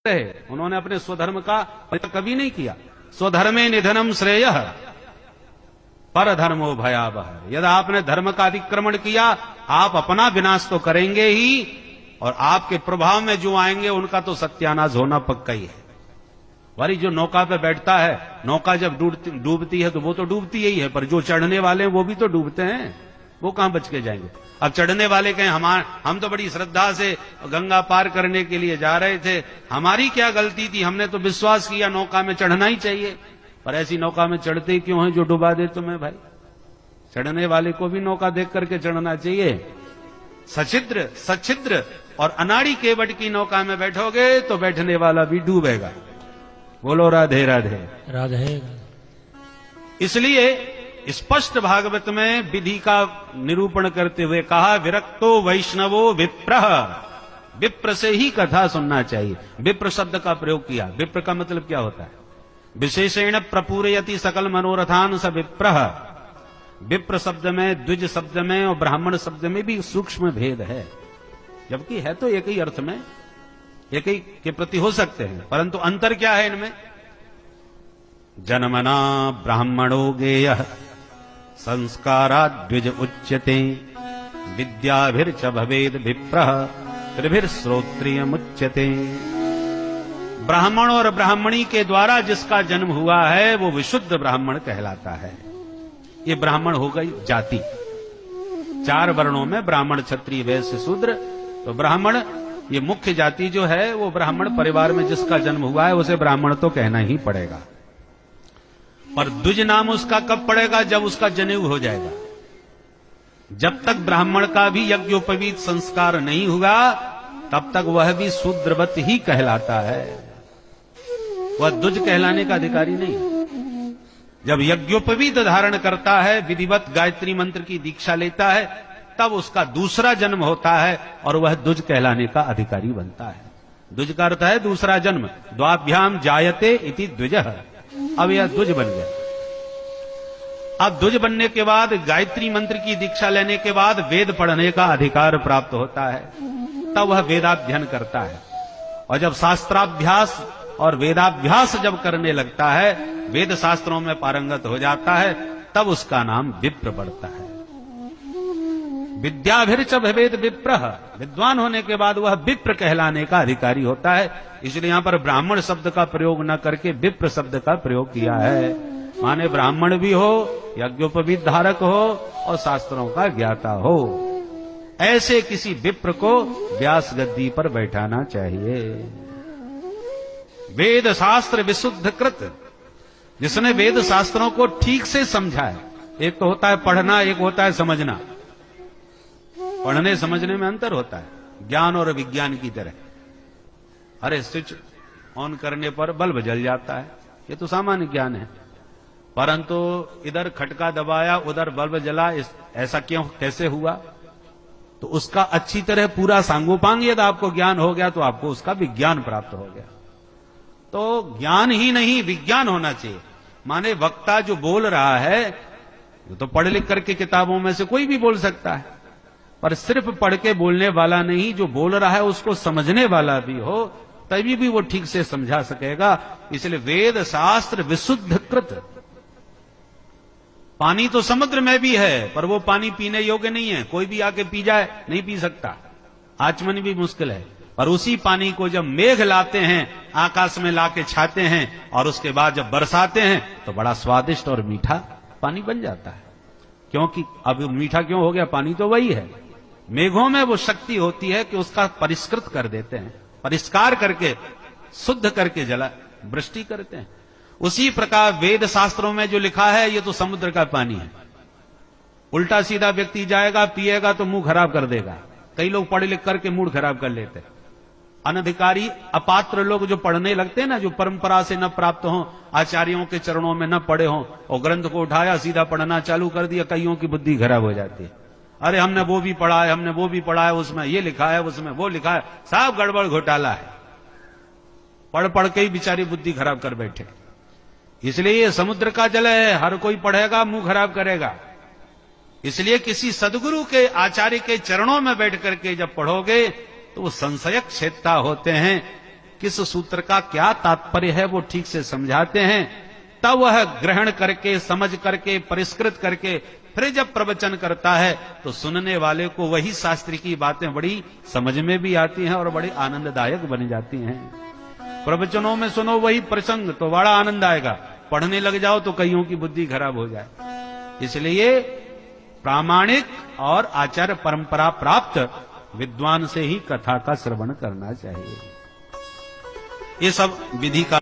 रहे, उन्होंने अपने स्वधर्म का कभी नहीं किया। स्वधर्मे निधनम श्रेयः पर धर्मो भयावह। यदि आपने धर्म का अतिक्रमण किया, आप अपना विनाश तो करेंगे ही, और आपके प्रभाव में जो आएंगे उनका तो सत्यानाश होना पक्का ही है। वारी जो नौका पे बैठता है, नौका जब डूबती है तो वो तो डूबती ही है, पर जो चढ़ने वाले हैं वो भी तो डूबते हैं, वो कहां बच के जाएंगे। अब चढ़ने वाले कहें हम तो बड़ी श्रद्धा से गंगा पार करने के लिए जा रहे थे, हमारी क्या गलती थी, हमने तो विश्वास किया नौका में चढ़ना ही चाहिए। पर ऐसी नौका में चढ़ते क्यों हैं जो डुबा दे तुम्हें भाई। चढ़ने वाले को भी नौका देख करके चढ़ना चाहिए। सछिद्र सच्छिद्र और अनाड़ी केवट की नौका में बैठोगे तो बैठने वाला भी डूबेगा। बोलो राधे राधे राधे। इसलिए स्पष्ट भागवत में विधि का निरूपण करते हुए कहा, विरक्तो वैष्णवो विप्रः। विप्र से ही कथा सुनना चाहिए। विप्र शब्द का प्रयोग किया। विप्र का मतलब क्या होता है? विशेषेण प्रपूरयति सकल मनोरथान स विप्रः। विप्र शब्द में, द्विज शब्द में और ब्राह्मण शब्द में भी सूक्ष्म भेद है, जबकि है तो एक ही अर्थ में, एक ही के प्रति हो सकते हैं, परंतु अंतर क्या है इनमें? जन्मना ब्राह्मणो गेयः संस्काराद् द्विज उच्यते विद्याभिर्च भवेद विप्रः त्रिभिर् श्रोत्रियमुच्यते। ब्राह्मण और ब्राह्मणी के द्वारा जिसका जन्म हुआ है वो विशुद्ध ब्राह्मण कहलाता है। ये ब्राह्मण हो गई जाति। 4 वर्णों में ब्राह्मण, क्षत्रिय, वैश्य, शूद्र। तो ब्राह्मण ये मुख्य जाति जो है, वो ब्राह्मण परिवार में जिसका जन्म हुआ है उसे ब्राह्मण तो कहना ही पड़ेगा। पर द्विज नाम उसका कब पड़ेगा? जब उसका जनेऊ हो जाएगा। जब तक ब्राह्मण का भी यज्ञोपवीत संस्कार नहीं हुआ तब तक वह भी शूद्रवत ही कहलाता है, वह द्विज कहलाने का अधिकारी नहीं। जब यज्ञोपवीत धारण करता है, विधिवत गायत्री मंत्र की दीक्षा लेता है, तब उसका दूसरा जन्म होता है और वह द्विज कहलाने का अधिकारी बनता है। द्विज का अर्थ है दूसरा जन्म। द्वाभ्याम जायते इति द्विजः। अब यह द्विज बन गया। अब द्विज बनने के बाद, गायत्री मंत्र की दीक्षा लेने के बाद वेद पढ़ने का अधिकार प्राप्त होता है, तब वह वेदाध्ययन करता है। और जब शास्त्राभ्यास और वेदाभ्यास जब करने लगता है, वेद शास्त्रों में पारंगत हो जाता है, तब उसका नाम विप्र पड़ता है। विद्याभिर्च भवेद विप्रः। विद्वान होने के बाद वह विप्र कहलाने का अधिकारी होता है। इसलिए यहां पर ब्राह्मण शब्द का प्रयोग न करके विप्र शब्द का प्रयोग किया है। माने ब्राह्मण भी हो, यज्ञोपवीत धारक हो और शास्त्रों का ज्ञाता हो, ऐसे किसी विप्र को व्यास गद्दी पर बैठाना चाहिए। वेद शास्त्र विशुद्ध कृत, जिसने वेद शास्त्रों को ठीक से समझा है। एक तो होता है पढ़ना, एक होता है समझना। पढ़ने समझने में अंतर होता है, ज्ञान और विज्ञान की तरह। अरे स्विच ऑन करने पर बल्ब जल जाता है, ये तो सामान्य ज्ञान है। परंतु इधर खटका दबाया, उधर बल्ब जला, ऐसा क्यों, कैसे हुआ? तो उसका अच्छी तरह पूरा सांगोपांग यदि आपको ज्ञान हो गया तो आपको उसका विज्ञान प्राप्त हो गया। तो ज्ञान ही नहीं, विज्ञान होना चाहिए। माने वक्ता जो बोल रहा है, तो पढ़ लिख करके किताबों में से कोई भी बोल सकता है, पर सिर्फ पढ़ के बोलने वाला नहीं, जो बोल रहा है उसको समझने वाला भी हो, तभी भी वो ठीक से समझा सकेगा। इसलिए वेद शास्त्र विशुद्ध कृत। पानी तो समुद्र में भी है, पर वो पानी पीने योग्य नहीं है। कोई भी आके पी जाए, नहीं पी सकता, आचमन भी मुश्किल है। पर उसी पानी को जब मेघ लाते हैं, आकाश में लाके छाते हैं, और उसके बाद जब बरसाते हैं तो बड़ा स्वादिष्ट और मीठा पानी बन जाता है। क्योंकि अब मीठा क्यों हो गया? पानी तो वही है। मेघों में वो शक्ति होती है कि उसका परिष्कृत कर देते हैं, परिष्कार करके शुद्ध करके जला वृष्टि करते हैं। उसी प्रकार वेद शास्त्रों में जो लिखा है, ये तो समुद्र का पानी है। उल्टा सीधा व्यक्ति जाएगा, पिएगा तो मुंह खराब कर देगा। कई लोग पढ़ लिख करके मूड खराब कर लेते हैं। अनधिकारी अपात्र लोग जो पढ़ने लगते हैं ना, जो परंपरा से न प्राप्त हो, आचार्यों के चरणों में न पढ़े हो, और ग्रंथ को उठाया सीधा पढ़ना चालू कर दिया, कईयों की बुद्धि खराब हो जाती है। अरे हमने वो भी पढ़ा है, हमने वो भी पढ़ा है, उसमें ये लिखा है, उसमें वो लिखा है, सब गड़बड़ घोटाला है। पढ़ पढ़ के ही बेचारी बुद्धि खराब कर बैठे। इसलिए ये समुद्र का जल है, हर कोई पढ़ेगा मुंह खराब करेगा। इसलिए किसी सदगुरु के, आचार्य के चरणों में बैठ करके जब पढ़ोगे तो वो संशयक क्षेत्रता होते हैं किस सूत्र का क्या तात्पर्य है वो ठीक से समझाते हैं, तब वह ग्रहण करके समझ करके परिष्कृत करके फिर जब प्रवचन करता है तो सुनने वाले को वही शास्त्र की बातें बड़ी समझ में भी आती हैं और बड़ी आनंददायक बन जाती हैं। प्रवचनों में सुनो वही प्रसंग तो बड़ा आनंद आएगा, पढ़ने लग जाओ तो कईयों की बुद्धि खराब हो जाए। इसलिए प्रामाणिक और आचार्य परंपरा प्राप्त विद्वान से ही कथा का श्रवण करना चाहिए। ये सब विधि का